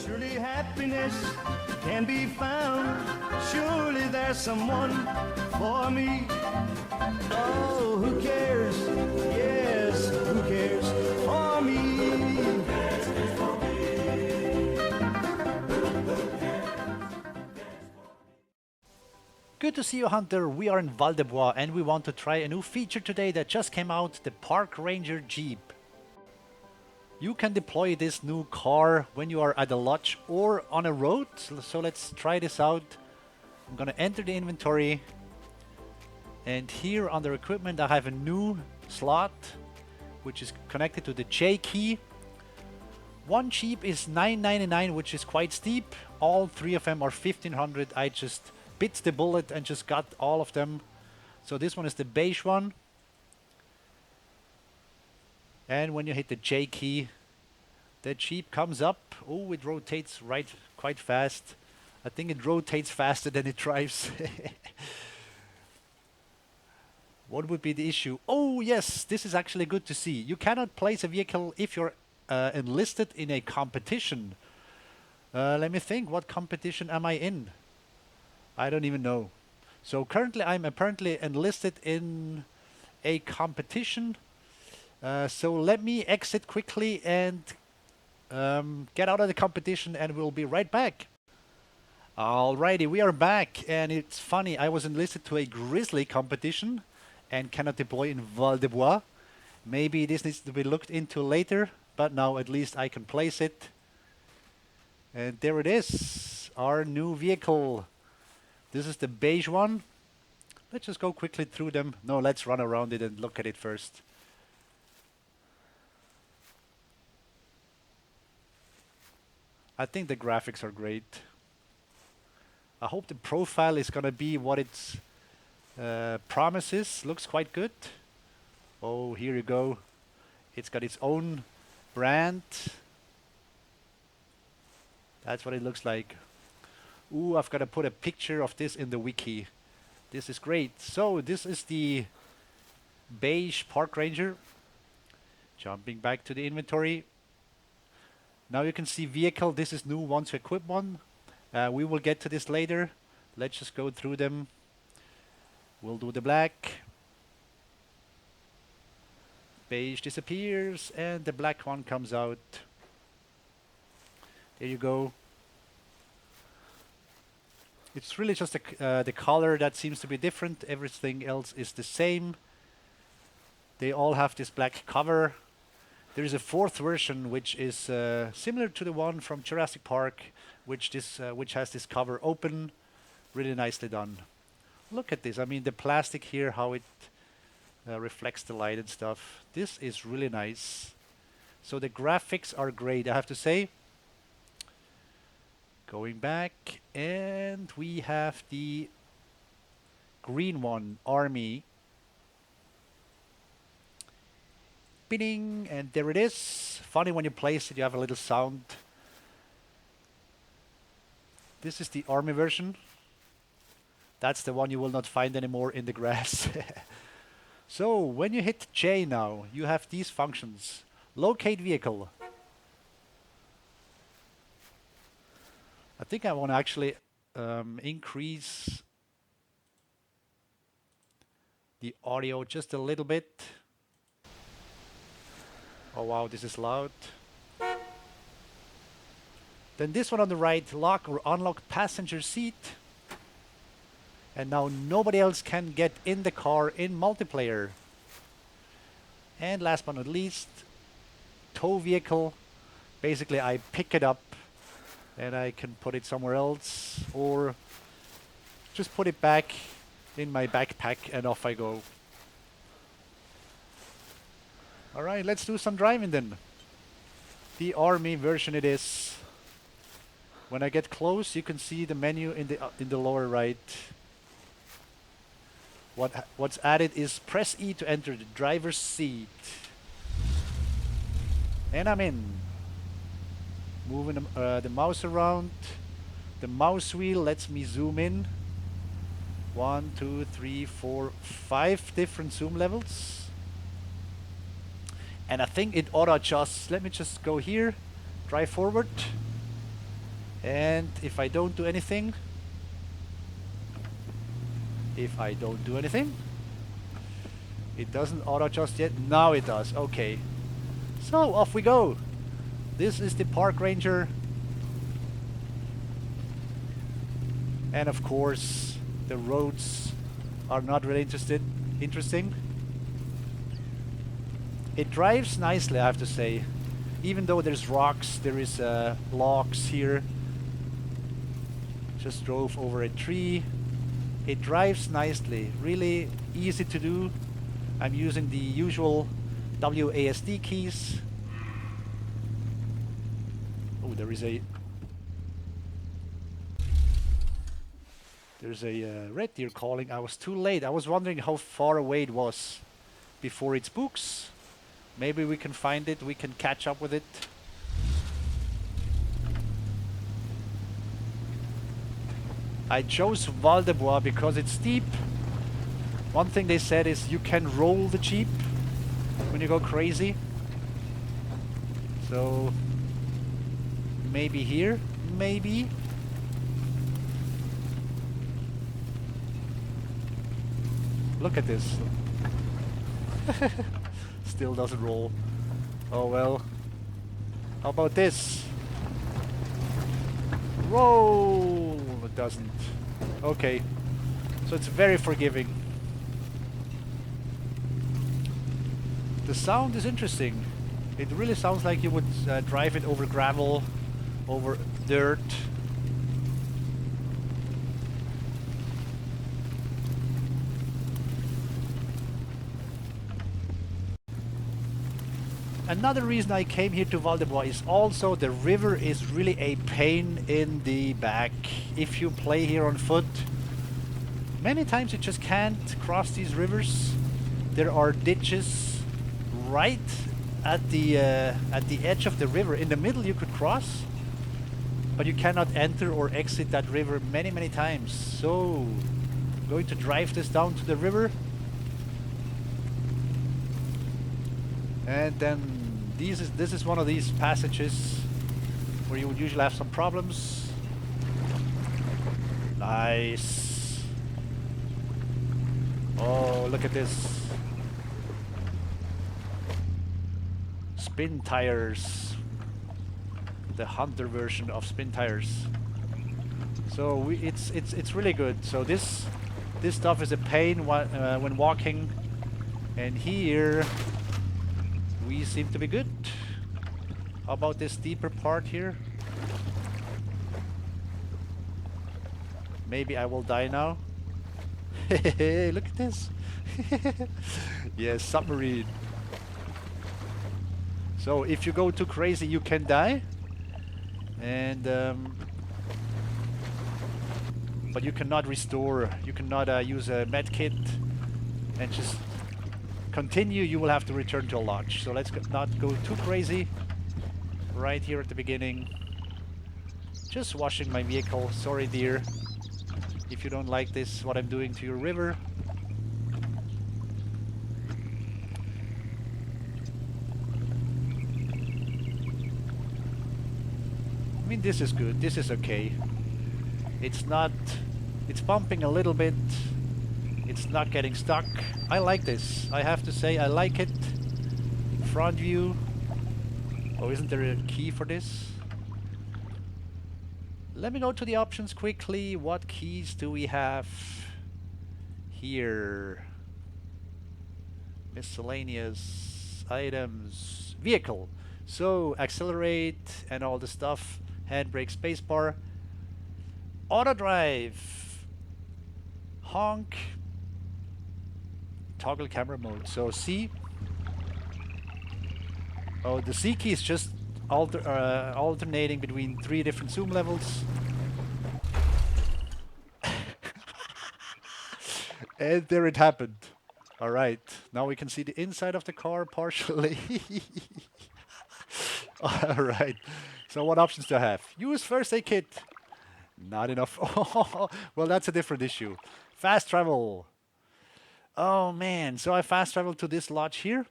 Surely happiness can be found. Surely there's someone for me. Oh, who cares? Yes, who cares for me? Good to see you, Hunter. We are in Val de Bois and we want to try a new feature today that just came out, the Park Ranger Jeep. You can deploy this new car when you are at a lodge or on a road. So let's try this out. I'm gonna enter the inventory. And here under equipment I have a new slot which is connected to the J key. One Jeep is $9.99, which is quite steep. All three of them are $1,500. I just bit the bullet and just got all of them. So this one is the beige one. And when you hit the J key, the Jeep comes up. Oh, it rotates quite fast. I think it rotates faster than it drives. What would be the issue? Oh yes, this is actually good to see. You cannot place a vehicle if you're enlisted in a competition. Let me think, what competition am I in? I don't even know. So currently I'm apparently enlisted in a competition. So let me exit quickly and get out of the competition and we'll be right back. Alrighty, we are back, and it's funny, I was enlisted to a grizzly competition and cannot deploy in Val de Bois. Maybe this needs to be looked into later, but now at least I can place it. And there it is, our new vehicle. This is the beige one. Let's just go quickly through them. No, let's run around it and look at it first. I think the graphics are great. I hope the profile is gonna be what its promises. Looks quite good. Oh, here you go. It's got its own brand. That's what it looks like. Ooh, I've got to put a picture of this in the wiki. This is great. So this is the beige Park Ranger. Jumping back to the inventory. Now you can see vehicle. This is new once you equip one. We will get to this later. Let's just go through them. We'll do the black. Beige disappears and the black one comes out. There you go. It's really just the color that seems to be different. Everything else is the same. They all have this black cover. There is a fourth version which is similar to the one from Jurassic Park, which has this cover open. Really nicely done. Look at this. I mean, the plastic here, how it reflects the light and stuff. This is really nice. So the graphics are great, I have to say. Going back, and we have the green one, Army. Bidding, and there it is. Funny when you place it, you have a little sound. This is the Army version. That's the one you will not find anymore in the grass. So when you hit J now, you have these functions. Locate vehicle. I think I want to actually increase the audio just a little bit. Oh wow, this is loud. Then this one on the right, lock or unlock passenger seat. And now nobody else can get in the car in multiplayer. And last but not least, tow vehicle. Basically I pick it up and I can put it somewhere else or just put it back in my backpack and off I go. Alright, let's do some driving then. The Army version it is. When I get close, you can see the menu in the lower right. What's added is press E to enter the driver's seat. And I'm in. Moving the mouse around. The mouse wheel lets me zoom in. 1, 2, 3, 4, 5 different zoom levels. And I think it auto adjusts. Let me just go here, drive forward. And if I don't do anything, it doesn't auto adjust yet. Now it does. Okay. So off we go. This is the park ranger. And of course, the roads are not really interesting. It drives nicely, I have to say. Even though there's rocks, there is logs here. Just drove over a tree. It drives nicely, really easy to do. I'm using the usual WASD keys. Oh, there's a red deer calling. I was too late. I was wondering how far away it was before it spooks. Maybe we can find it, we can catch up with it. I chose Val de Bois because it's steep. One thing they said is you can roll the Jeep when you go crazy. So maybe here, maybe. Look at this. Still doesn't roll. Oh well. How about this? Roll! It doesn't. Okay. So it's very forgiving. The sound is interesting. It really sounds like you would drive it over gravel, over dirt. Another reason I came here to Val de Bois is also the river is really a pain in the back. If you play here on foot, many times you just can't cross these rivers. There are ditches right at the edge of the river. In the middle you could cross, but you cannot enter or exit that river many times. So, I'm going to drive this down to the river. And then this is one of these passages where you would usually have some problems. Nice. Oh, look at this. Spin tires. The Hunter version of spin tires. So it's really good. So this stuff is a pain when walking, and here we seem to be good. How about this deeper part here? Maybe I will die now. Hey, look at this. Yes, submarine. So if you go too crazy, you can die. And but you cannot restore. You cannot use a med kit and just continue. You will have to return to a lodge. So let's not go too crazy right here at the beginning. Just washing my vehicle. Sorry, dear, if you don't like this, what I'm doing to your river. I mean, this is good. This is okay. It's not... It's bumping a little bit. It's not getting stuck. I like this. I have to say, I like it. Front view. Oh, isn't there a key for this? Let me go to the options quickly. What keys do we have here? Miscellaneous items. Vehicle. So, accelerate and all the stuff. Handbrake, spacebar. Auto drive. Honk. Toggle camera mode. So C. Oh, the C key is just alternating between 3 different zoom levels. And there it happened. Alright, now we can see the inside of the car partially. Alright, so what options do I have? Use first aid kit. Not enough. Well, that's a different issue. Fast travel. Oh man, so I fast travel to this lodge here.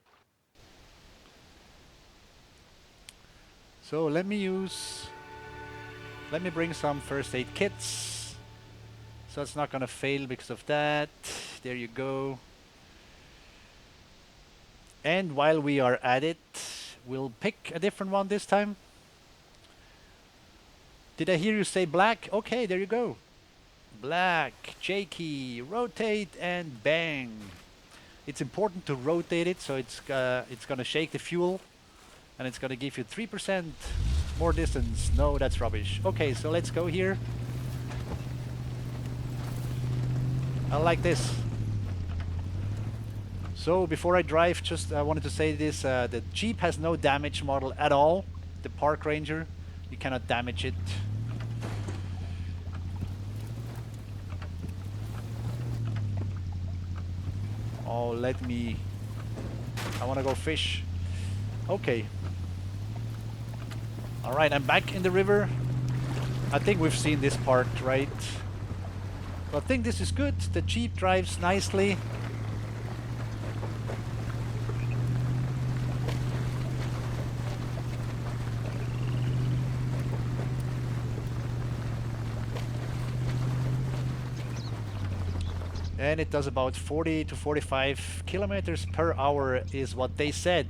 So let me use Let me bring some first aid kits. So it's not gonna fail because of that. There you go. And while we are at it, we'll pick a different one this time. Did I hear you say black? Okay, there you go. Black, J key, rotate and bang. It's important to rotate it so it's gonna shake the fuel and it's gonna give you 3% more distance. No, that's rubbish. Okay, so let's go here. I like this. So before I drive, just I wanted to say this, the Jeep has no damage model at all. The Park Ranger, you cannot damage it. Oh, let me... I want to go fish. Okay. Alright, I'm back in the river. I think we've seen this part, right? So I think this is good. The Jeep drives nicely. And it does about 40 to 45 kilometers per hour is what they said.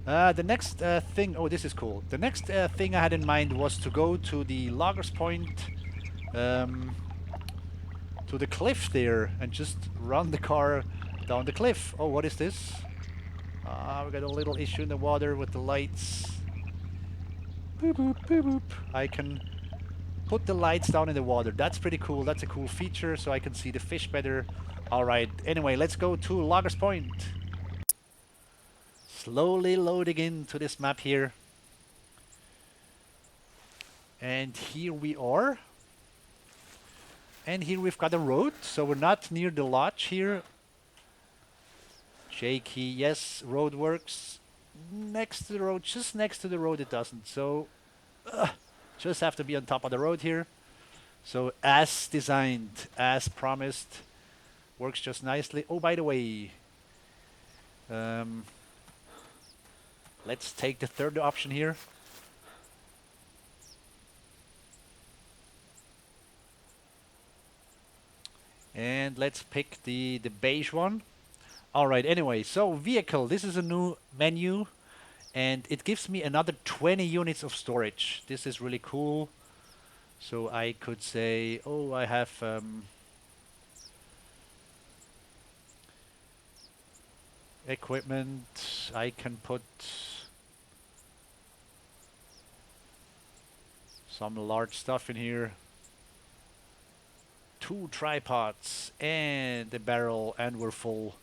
The next thing, oh, this is cool. The next thing I had in mind was to go to the Loggers Point, to the cliff there, and just run the car down the cliff. Oh, what is this? We got a little issue in the water with the lights. Boop, boop, boop, boop. I can put the lights down in the water. That's pretty cool. That's a cool feature, so I can see the fish better. Alright, anyway, let's go to Loggers Point. Slowly loading into this map here. And here we are. And here we've got a road, so we're not near the lodge here. J key, yes, road works. Next to the road, just next to the road it doesn't, so... just have to be on top of the road here. So as designed, as promised, works just nicely. Oh, by the way, let's take the third option here. And let's pick the beige one. Alright, anyway, so vehicle, this is a new menu. And it gives me another 20 units of storage. This is really cool. So I could say, oh, I have equipment. I can put some large stuff in here. 2 tripods and a barrel, and we're full.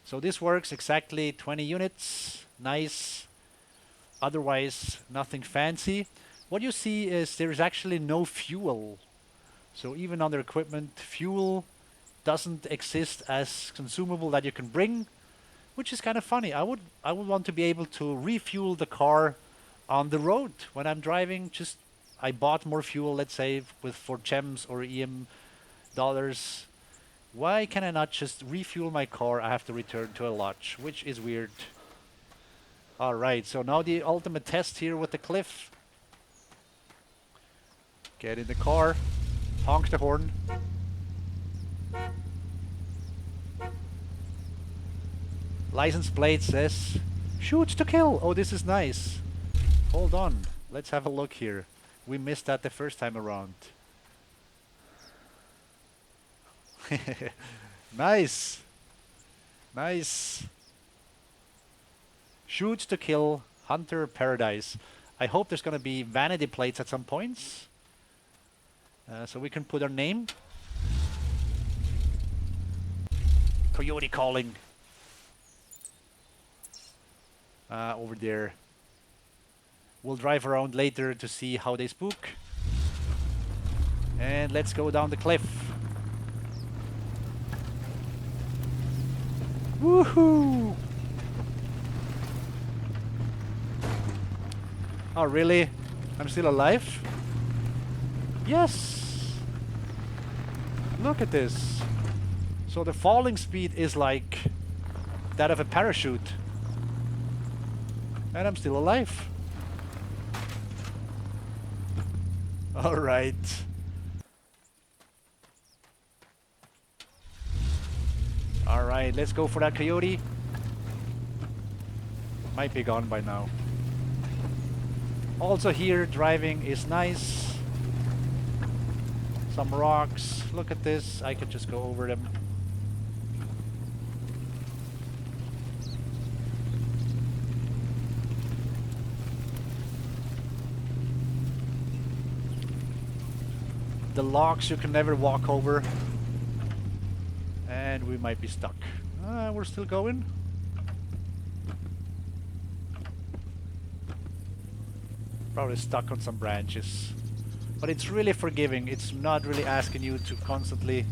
So this works exactly 20 units. Nice. Otherwise, nothing fancy. What you see is there's actually no fuel. So even under equipment, fuel doesn't exist as consumable that you can bring, which is kind of funny. I would want to be able to refuel the car on the road when I'm driving. Just I bought more fuel, let's say, for gems or EM dollars. Why can I not just refuel my car? I have to return to a lodge, which is weird. Alright, so now the ultimate test here with the cliff. Get in the car, honk the horn. License plate says, shoot to kill. Oh, this is nice. Hold on, let's have a look here. We missed that the first time around. Nice. Nice. Shoot to kill, Hunter Paradise. I hope there's gonna be vanity plates at some points. So we can put our name. Coyote calling. Over there. We'll drive around later to see how they spook. And let's go down the cliff. Woohoo! Oh, really? I'm still alive? Yes! Look at this. So the falling speed is like that of a parachute. And I'm still alive. All right. All right, let's go for that coyote. Might be gone by now. Also here, driving is nice. Some rocks. Look at this. I could just go over them. The logs you can never walk over. And we might be stuck. We're still going. Probably stuck on some branches. But it's really forgiving. It's not really asking you to constantly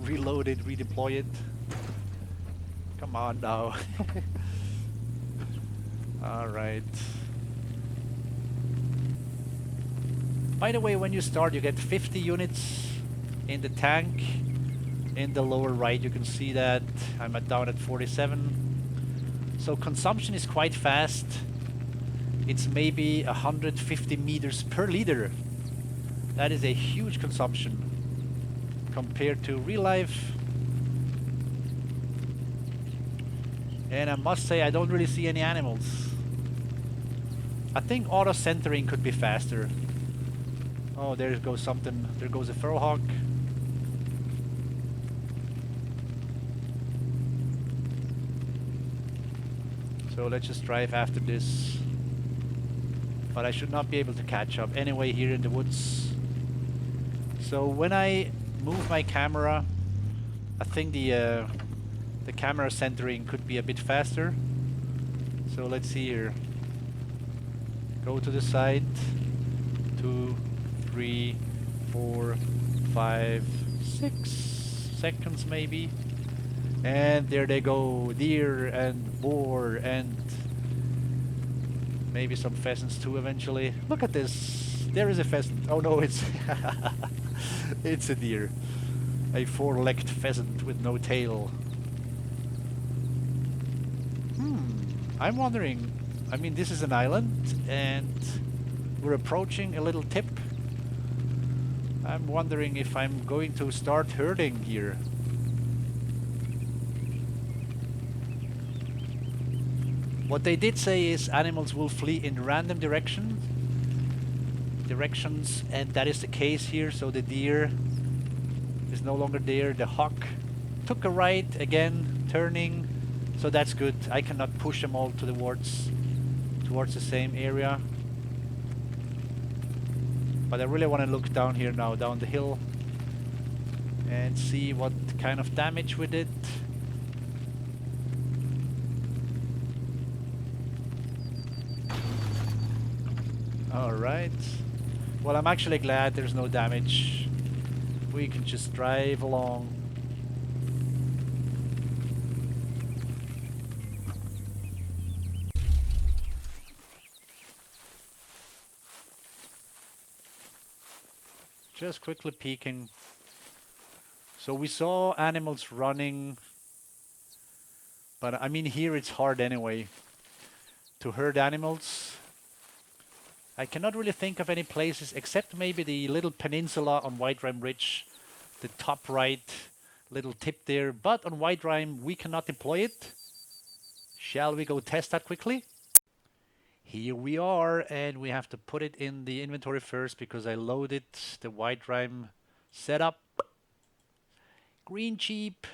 reload it, redeploy it. Come on now. Alright. By the way, when you start, you get 50 units in the tank. In the lower right, you can see that I'm down at 47. So consumption is quite fast. It's maybe 150 meters per liter. That is a huge consumption compared to real life. And I must say, I don't really see any animals. I think auto centering could be faster. Oh, there goes something. There goes a feral hawk. So let's just drive after this. But I should not be able to catch up anyway here in the woods. So when I move my camera, I think the camera centering could be a bit faster. So let's see here. Go to the side. 2, 3, 4, 5, 6 seconds maybe. And there they go, deer and boar and maybe some pheasants too eventually. Look at this. There is a pheasant. Oh no, it's it's a deer. A four-legged pheasant with no tail. I'm wondering, I mean, this is an island and we're approaching a little tip. I'm wondering if I'm going to start herding here. What they did say is animals will flee in random directions, and that is the case here. So the deer is no longer there. The hawk took a right again, turning, so that's good. I cannot push them all towards the same area. But I really want to look down here now, down the hill, and see what kind of damage we did. Alright. Well, I'm actually glad there's no damage. We can just drive along. Just quickly peeking. So we saw animals running. But I mean, here it's hard anyway to herd animals. I cannot really think of any places except maybe the little peninsula on White Rime Ridge, the top right little tip there. But on White Rime we cannot deploy it. Shall we go test that quickly? Here we are, and we have to put it in the inventory first because I loaded the White Rime setup. Green cheap.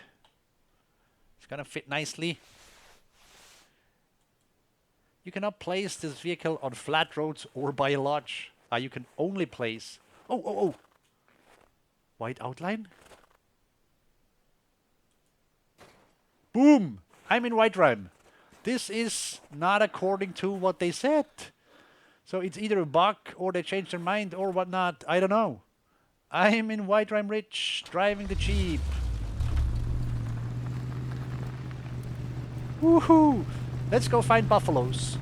It's gonna fit nicely. You cannot place this vehicle on flat roads or by a lodge. You can only place... Oh! White outline? Boom! I'm in White Rime. This is not according to what they said. So it's either a bug or they changed their mind or whatnot. I don't know. I'm in White Rime Ridge, driving the Jeep. Woohoo! Let's go find buffaloes.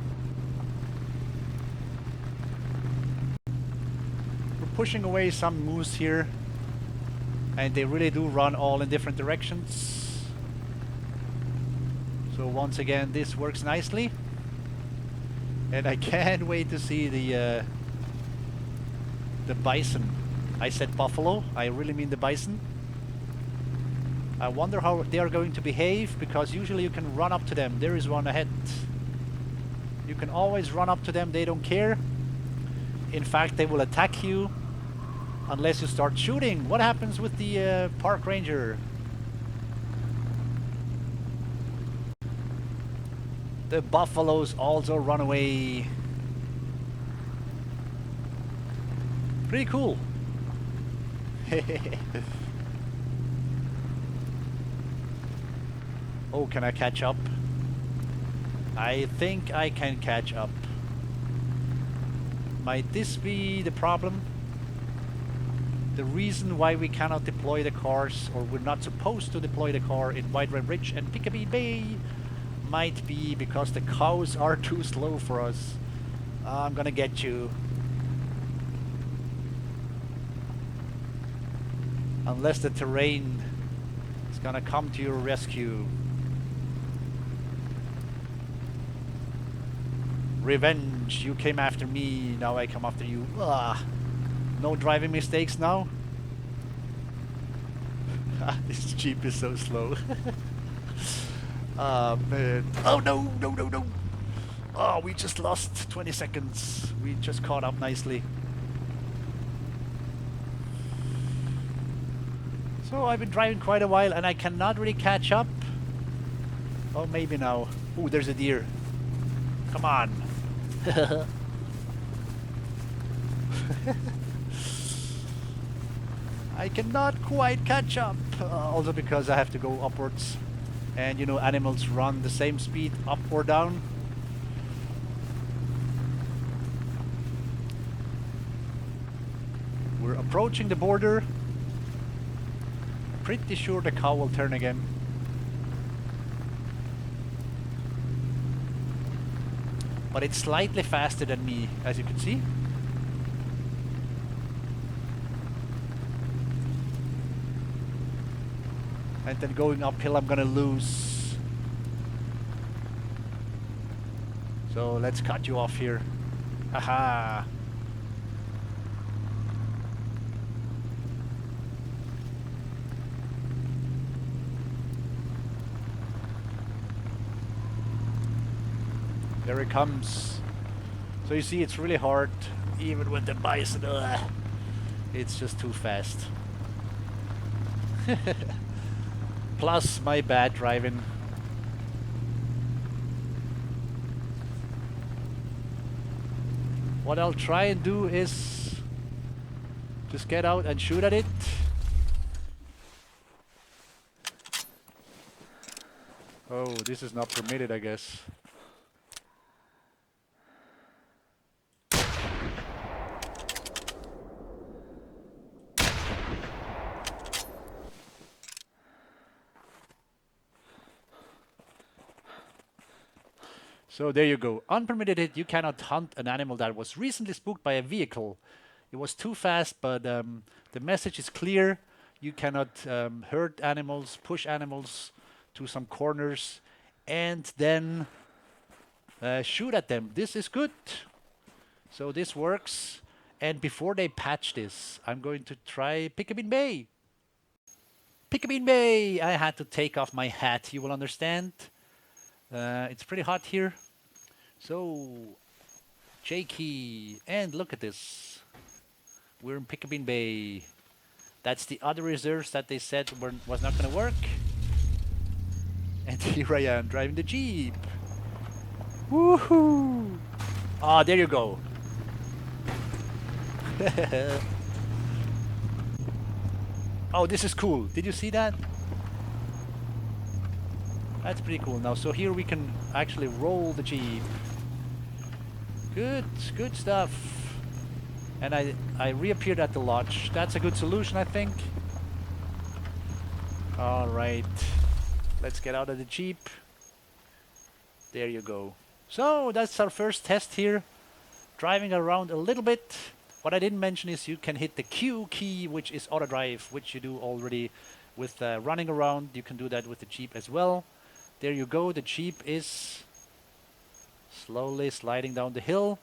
We're pushing away some moose here. And they really do run all in different directions. So once again, this works nicely. And I can't wait to see the The bison. I said buffalo. I really mean the bison. I wonder how they are going to behave, because usually you can run up to them. There is one ahead. You can always run up to them. They don't care. In fact, they will attack you unless you start shooting. What happens with the park ranger? The buffaloes also run away. Pretty cool. Oh, can I catch up? I think I can catch up. Might this be the problem? The reason why we cannot deploy the cars, or we're not supposed to deploy the car in White Red Ridge and Pickaby Bay, might be because the cows are too slow for us. I'm gonna get you. Unless the terrain is gonna come to your rescue. Revenge, you came after me, now I come after you. Ah, no driving mistakes now. This Jeep is so slow. Ah, man. Oh no, no, no, no. Oh, we just lost 20 seconds. We just caught up nicely. So I've been driving quite a while and I cannot really catch up. Oh, maybe now. Oh, there's a deer. Come on. I cannot quite catch up. Also because I have to go upwards. And you know, animals run the same speed up or down. We're approaching the border. Pretty sure the cow will turn again. But it's slightly faster than me, as you can see. And then going uphill I'm gonna lose. So let's cut you off here. Haha. There it comes. So you see, it's really hard, even with the bison. It's just too fast. Plus my bad driving. What I'll try and do is just get out and shoot at it. Oh, this is not permitted, I guess. So there you go. Unpermitted hit. You cannot hunt an animal that was recently spooked by a vehicle. It was too fast, but the message is clear. You cannot hurt animals, push animals to some corners, and then shoot at them. This is good. So this works. And before they patch this, I'm going to try Pickaby Bay. Pickaby Bay! I had to take off my hat, you will understand. It's pretty hot here. So, J key, and look at this. We're in Pickaby Bay. That's the other reserves that they said was not gonna work. And here I am driving the Jeep. Woohoo! Ah, there you go. Oh, this is cool. Did you see that? That's pretty cool. Now, so here we can actually roll the Jeep. Good, good stuff. And I reappeared at the lodge. That's a good solution, I think. All right. Let's get out of the Jeep. There you go. So that's our first test here. Driving around a little bit. What I didn't mention is you can hit the Q key, which is auto drive, which you do already with running around. You can do that with the Jeep as well. There you go. The Jeep is slowly sliding down the hill.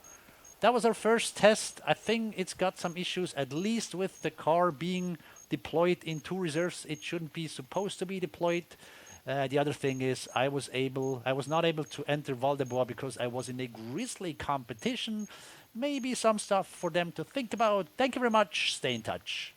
that was our first test. I think it's got some issues, at least with the car being deployed in two reserves. It shouldn't be supposed to be deployed. The other thing is I was not able to enter Val-de-Bois because I was in a Grizzly competition. Maybe some stuff for them to think about. Thank you very much. Stay in touch.